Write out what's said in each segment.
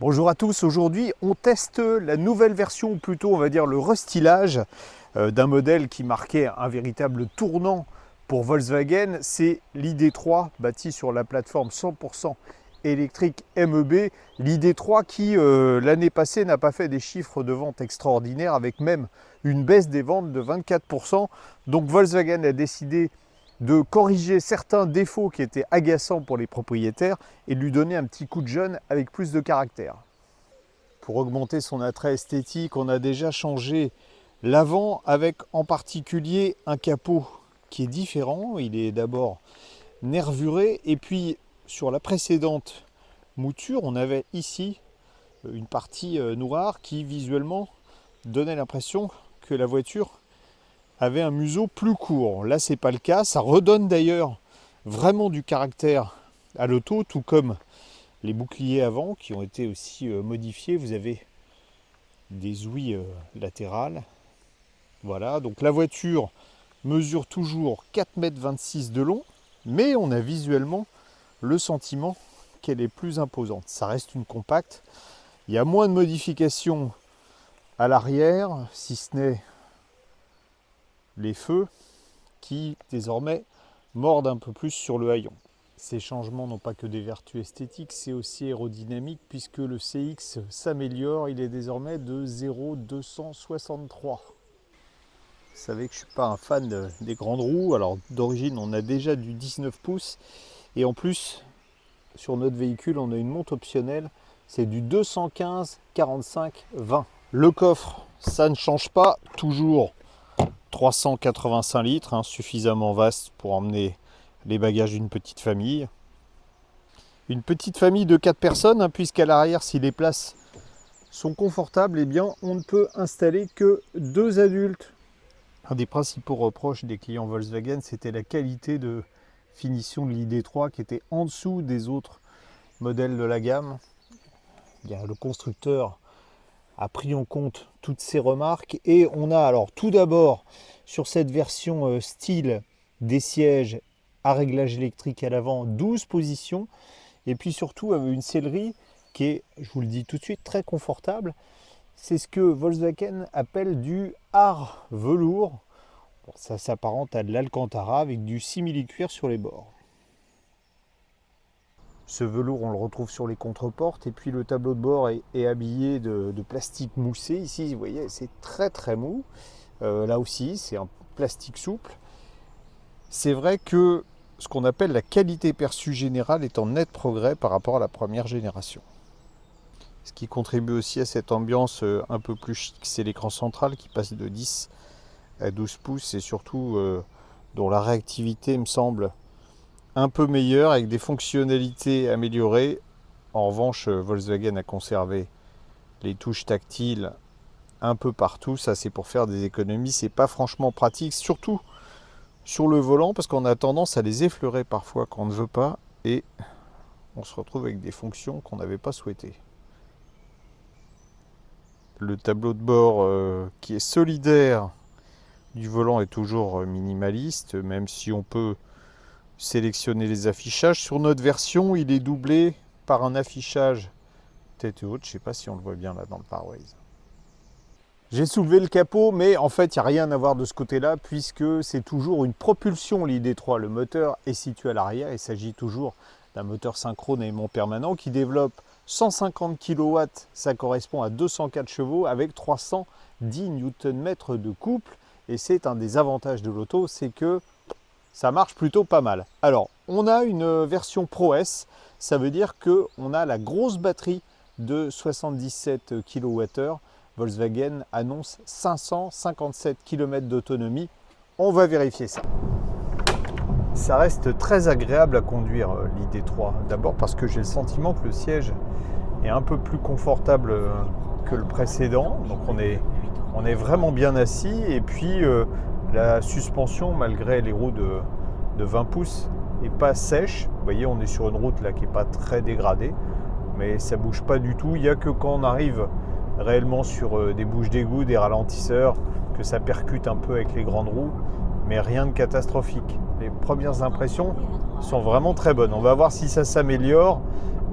Bonjour à tous, aujourd'hui on teste la nouvelle version, ou plutôt on va dire le restylage d'un modèle qui marquait un véritable tournant pour Volkswagen. C'est l'ID3 bâti sur la plateforme 100% électrique MEB. L'ID3 qui l'année passée n'a pas fait des chiffres de vente extraordinaires, avec même une baisse des ventes de 24%. Donc Volkswagen a décidé de corriger certains défauts qui étaient agaçants pour les propriétaires et de lui donner un petit coup de jeune avec plus de caractère. Pour augmenter son attrait esthétique, on a déjà changé l'avant avec en particulier un capot qui est différent. Il est d'abord nervuré et puis sur la précédente mouture, on avait ici une partie noire qui visuellement donnait l'impression que la voiture avait un museau plus court. Là, c'est pas le cas. Ça redonne d'ailleurs vraiment du caractère à l'auto, tout comme les boucliers avant qui ont été aussi modifiés. Vous avez des ouïes latérales. Voilà, donc la voiture mesure toujours 4,26 m de long, mais on a visuellement le sentiment qu'elle est plus imposante. Ça reste une compacte. Il y a moins de modifications à l'arrière, si ce n'est les feux qui désormais mordent un peu plus sur le haillon. Ces changements n'ont pas que des vertus esthétiques, c'est aussi aérodynamique puisque le CX s'améliore, il est désormais de 0,263. Vous savez que je ne suis pas un fan des grandes roues, alors d'origine on a déjà du 19 pouces et en plus sur notre véhicule on a une monte optionnelle, c'est du 215 45 20. Le coffre, ça ne change pas, toujours 385 litres, suffisamment vaste pour emmener les bagages d'une petite famille. Une petite famille de 4 personnes, puisqu'à l'arrière, si les places sont confortables, eh bien, on ne peut installer que 2 adultes. Un des principaux reproches des clients Volkswagen, c'était la qualité de finition de l'ID3 qui était en dessous des autres modèles de la gamme. Le constructeur a pris en compte toutes ces remarques et on a alors tout d'abord sur cette version style des sièges à réglage électrique à l'avant, 12 positions et puis surtout une sellerie qui est, je vous le dis tout de suite, très confortable. C'est ce que Volkswagen appelle du art velours. Bon, ça s'apparente à de l'alcantara avec du simili-cuir sur les bords. Ce velours, on le retrouve sur les contreportes et puis le tableau de bord est habillé de plastique moussé. Ici, vous voyez, c'est très très mou. Là aussi, c'est un plastique souple. C'est vrai que ce qu'on appelle la qualité perçue générale est en net progrès par rapport à la première génération. Ce qui contribue aussi à cette ambiance un peu plus chic, c'est l'écran central qui passe de 10 à 12 pouces et surtout dont la réactivité me semble un peu meilleur avec des fonctionnalités améliorées. En revanche, Volkswagen a conservé les touches tactiles un peu partout. Ça, c'est pour faire des économies. C'est pas franchement pratique, surtout sur le volant, parce qu'on a tendance à les effleurer parfois quand on ne veut pas et on se retrouve avec des fonctions qu'on n'avait pas souhaitées. Le tableau de bord qui est solidaire du volant est toujours minimaliste, même si on peut sélectionner les affichages. Sur notre version, il est doublé par un affichage tête haute. Je ne sais pas si on le voit bien là dans le pare-brise. J'ai soulevé le capot, mais en fait, il n'y a rien à voir de ce côté-là, puisque c'est toujours une propulsion l'ID3. Le moteur est situé à l'arrière. Il s'agit toujours d'un moteur synchrone à aimant permanent qui développe 150 kW. Ça correspond à 204 chevaux avec 310 Nm de couple. Et c'est un des avantages de l'auto, c'est que ça marche plutôt pas mal. Alors, on a une version Pro S, ça veut dire qu'on a la grosse batterie de 77 kWh. Volkswagen annonce 557 km d'autonomie. On va vérifier ça. Ça reste très agréable à conduire l'ID3. D'abord parce que j'ai le sentiment que le siège est un peu plus confortable que le précédent. Donc on est vraiment bien assis. Et puis la suspension, malgré les roues de 20 pouces, n'est pas sèche. Vous voyez, on est sur une route là qui n'est pas très dégradée, mais ça ne bouge pas du tout. Il n'y a que quand on arrive réellement sur des bouches d'égout, des ralentisseurs, que ça percute un peu avec les grandes roues, mais rien de catastrophique. Les premières impressions sont vraiment très bonnes. On va voir si ça s'améliore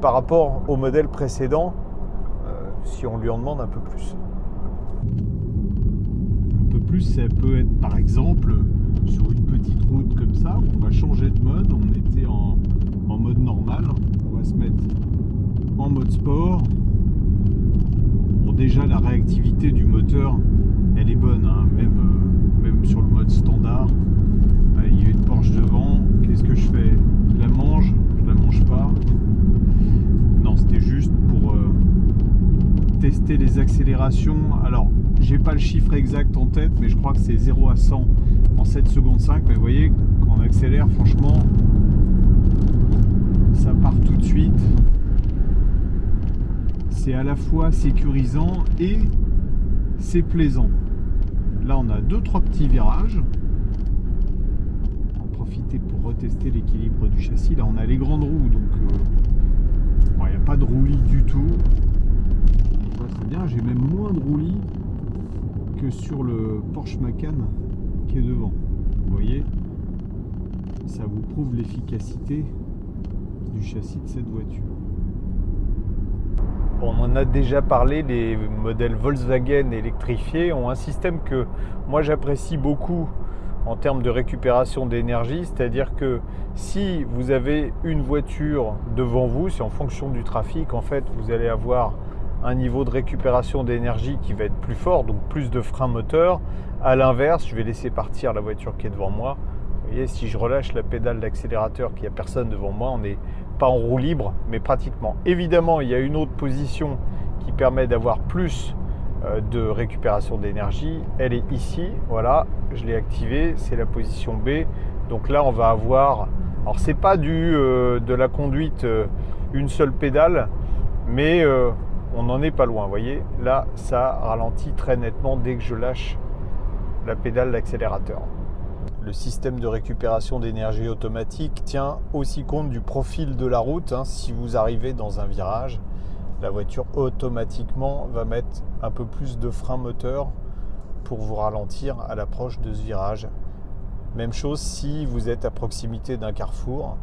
par rapport au modèle précédent si on lui en demande un peu plus. Un peu plus, ça peut être par exemple sur une petite route comme ça, où on va changer de mode. On était en mode normal, on va se mettre en mode sport. Bon, déjà la réactivité du moteur, elle est bonne, hein, même sur le mode standard. Il y a une Porsche devant, qu'est-ce que je fais? Je la mange pas. Non, c'était juste pour tester les accélérations. Alors, j'ai pas le chiffre exact en tête, mais je crois que c'est 0 à 100 en 7 secondes 5. Mais vous voyez, quand on accélère, franchement, ça part tout de suite. C'est à la fois sécurisant et c'est plaisant. Là, on a 2-3 petits virages. On va profiter pour retester l'équilibre du châssis. Là, on a les grandes roues, donc bon, il n'y a pas de roulis du tout. Ouais, c'est bien, j'ai même moins de roulis que sur le Porsche Macan qui est devant. Vous voyez, ça vous prouve l'efficacité du châssis de cette voiture. On en a déjà parlé, les modèles Volkswagen électrifiés ont un système que moi j'apprécie beaucoup en termes de récupération d'énergie, c'est-à-dire que si vous avez une voiture devant vous, c'est en fonction du trafic, en fait vous allez avoir un niveau de récupération d'énergie qui va être plus fort, donc plus de frein moteur. À l'inverse, je vais laisser partir la voiture qui est devant moi. Vous voyez, si je relâche la pédale d'accélérateur, qu'il n'y a personne devant moi, on n'est pas en roue libre, mais pratiquement. Évidemment, il y a une autre position qui permet d'avoir plus de récupération d'énergie. Elle est ici, voilà, je l'ai activée, c'est la position B. Donc là, on va avoir, alors c'est pas de la conduite une seule pédale, mais on n'en est pas loin, vous voyez. Là, ça ralentit très nettement dès que je lâche la pédale d'accélérateur. Le système de récupération d'énergie automatique tient aussi compte du profil de la route. Si vous arrivez dans un virage, la voiture automatiquement va mettre un peu plus de frein moteur pour vous ralentir à l'approche de ce virage. Même chose si vous êtes à proximité d'un carrefour,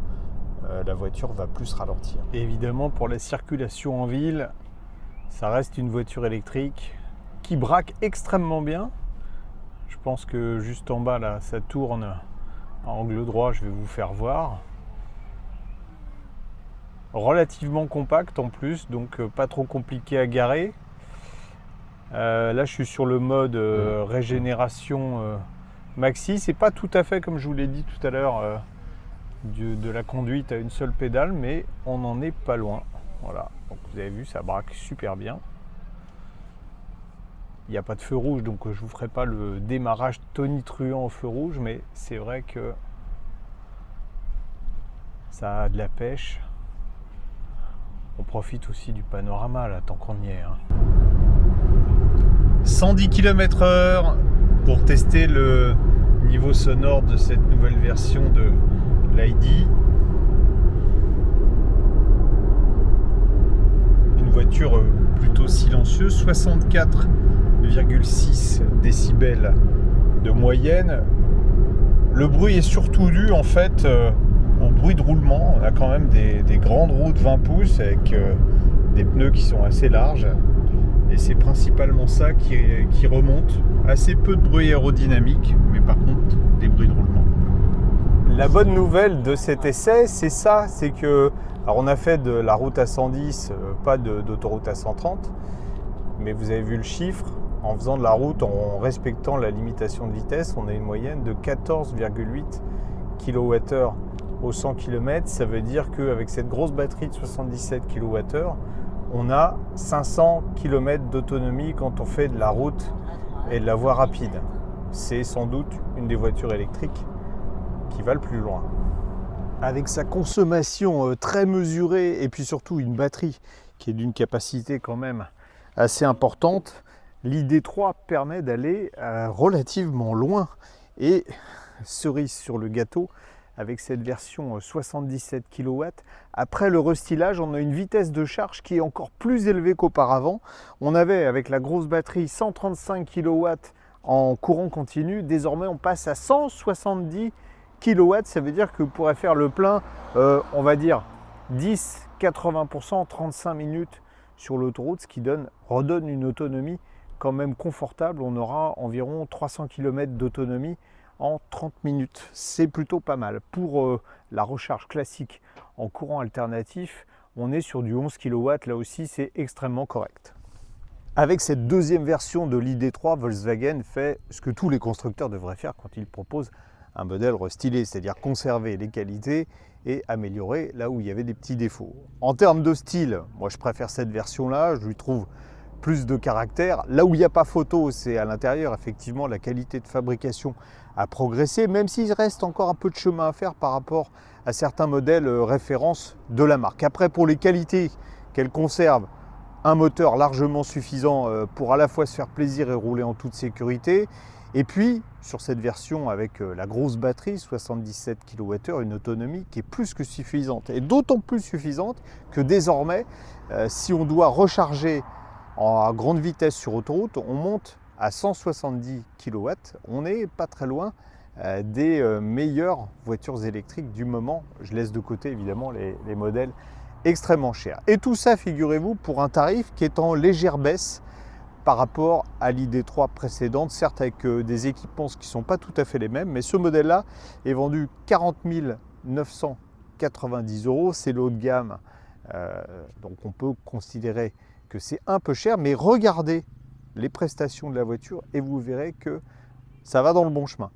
la voiture va plus ralentir. Et évidemment, pour la circulation en ville, ça reste une voiture électrique qui braque extrêmement bien. Je pense que juste en bas, là, ça tourne à angle droit, je vais vous faire voir. Relativement compact en plus, donc pas trop compliqué à garer. Là, je suis sur le mode régénération maxi. C'est pas tout à fait comme je vous l'ai dit tout à l'heure de la conduite à une seule pédale, mais on n'en est pas loin. Voilà, donc vous avez vu, ça braque super bien. Il n'y a pas de feu rouge, donc je ne vous ferai pas le démarrage tonitruant au feu rouge, mais c'est vrai que ça a de la pêche. On profite aussi du panorama là, tant qu'on y est. 110 km/h pour tester le niveau sonore de cette nouvelle version de l'ID. Une voiture plutôt silencieuse, 64,6 décibels de moyenne. Le bruit est surtout dû en fait au bruit de roulement. On a quand même des grandes roues de 20 pouces avec des pneus qui sont assez larges. Et c'est principalement ça qui remonte. Assez peu de bruit aérodynamique, mais par contre des bruits de roulement. La bonne nouvelle de cet essai, c'est ça, c'est que alors on a fait de la route à 110, pas d'autoroute à 130, mais vous avez vu le chiffre, en faisant de la route, en respectant la limitation de vitesse, on a une moyenne de 14,8 kWh au 100 km. Ça veut dire qu'avec cette grosse batterie de 77 kWh, on a 500 km d'autonomie quand on fait de la route et de la voie rapide. C'est sans doute une des voitures électriques qui va le plus loin. Avec sa consommation très mesurée et puis surtout une batterie qui est d'une capacité quand même assez importante, l'ID3 permet d'aller relativement loin. Et cerise sur le gâteau, avec cette version 77 kW, après le restylage, on a une vitesse de charge qui est encore plus élevée qu'auparavant. On avait avec la grosse batterie 135 kW en courant continu, désormais on passe à 170 kW, ça veut dire que vous pourrez faire le plein, on va dire 10-80%, 35 minutes sur l'autoroute, ce qui redonne une autonomie quand même confortable. On aura environ 300 km d'autonomie en 30 minutes. C'est plutôt pas mal. Pour la recharge classique en courant alternatif, on est sur du 11 kW. Là aussi, c'est extrêmement correct. Avec cette deuxième version de l'ID3, Volkswagen fait ce que tous les constructeurs devraient faire quand ils proposent un modèle restylé, c'est-à-dire conserver les qualités et améliorer là où il y avait des petits défauts. En termes de style, moi je préfère cette version-là, je lui trouve plus de caractère. Là où il n'y a pas photo, c'est à l'intérieur, effectivement, la qualité de fabrication a progressé, même s'il reste encore un peu de chemin à faire par rapport à certains modèles référence de la marque. Après, pour les qualités qu'elle conserve, un moteur largement suffisant pour à la fois se faire plaisir et rouler en toute sécurité. Et puis, sur cette version avec la grosse batterie, 77 kWh, une autonomie qui est plus que suffisante. Et d'autant plus suffisante que désormais, si on doit recharger à grande vitesse sur autoroute, on monte à 170 kW. On n'est pas très loin des meilleures voitures électriques du moment. Je laisse de côté évidemment les modèles extrêmement cher. Et tout ça, figurez-vous, pour un tarif qui est en légère baisse par rapport à l'ID3 précédente, certes avec des équipements qui ne sont pas tout à fait les mêmes, mais ce modèle-là est vendu 40 990 €, c'est le haut de gamme, donc on peut considérer que c'est un peu cher, mais regardez les prestations de la voiture et vous verrez que ça va dans le bon chemin.